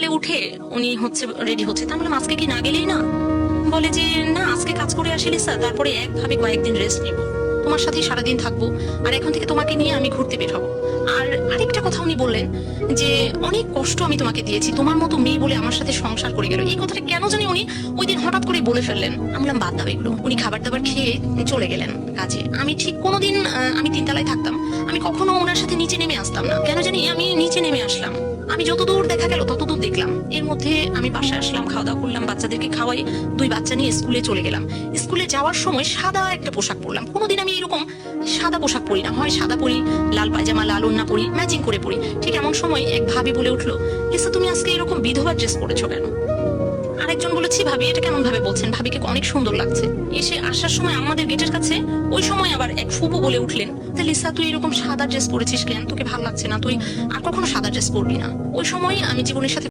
সকালে উঠে উনি রেডি হচ্ছে, তার বললাম আজকে কি না গেলেই না? বলে যে না, আজকে কাজ করে আসি লিসা, তারপরে একভাবে কয়েকদিন রেস্ট নিব, তোমার সাথেই সারাদিন থাকবো, আর এখন থেকে তোমাকে নিয়ে আমি ঘুরতে বের হবো। আর আরেকটা কথা উনি বললেন যে অনেক কষ্ট আমি তোমাকে দিয়েছি, তোমার মতো মেয়ে বলে আমার সাথে সংসার করে গেল। এই কথাটা কেন জানি উনি ওই দিন হঠাৎ করে বলে ফেললেন। আমি বললাম বাদ দাও এগুলো। উনি খাবার দাবার খেয়ে চলে গেলেন কাজে। আমি ঠিক কোনোদিন আমি তিনতলায় থাকতাম, আমি কখনো ওনার সাথে নিচে নেমে আসতাম না, কেন জানি আমি নিচে নেমে আসলাম। আমি যতদূর দেখা গেল ততদূর দেখলাম। এর মধ্যে আমি বাসায় আসলাম, খাওয়া দাওয়া করলাম, বাচ্চাদেরকে খাওয়াই 2 বাচ্চা নিয়ে স্কুলে চলে গেলাম। স্কুলে যাওয়ার সময় সাদা একটা পোশাক পরলাম। কোনোদিন আমি এরকম সাদা পোশাক পরি না, হয় সাদা পরি, লাল পায়জামা, লাল ওড়না পরি, ম্যাচিং করে পরি। ঠিক এমন সময় এক ভাবি বলে উঠলো, লিসা তুমি আজকে এরকম বিধবা ড্রেস পরেছো কেন? আরেকজন বলেছি, ভাবি এটা কেমন ভাবে বলছেন, ভাবিকে অনেক সুন্দর লাগছে। এসে আসার সময় আমাদের গেটের কাছে ওই সময় আবার এক ফুপু বলে উঠলেন, লিসা তুই এরকম সাদা ড্রেস পরেছিস কেন, তোকে ভালো লাগছে না, তুই আর কখনো সাদা ড্রেস পরবি না। ওই সময় আমি জীবনের সাথে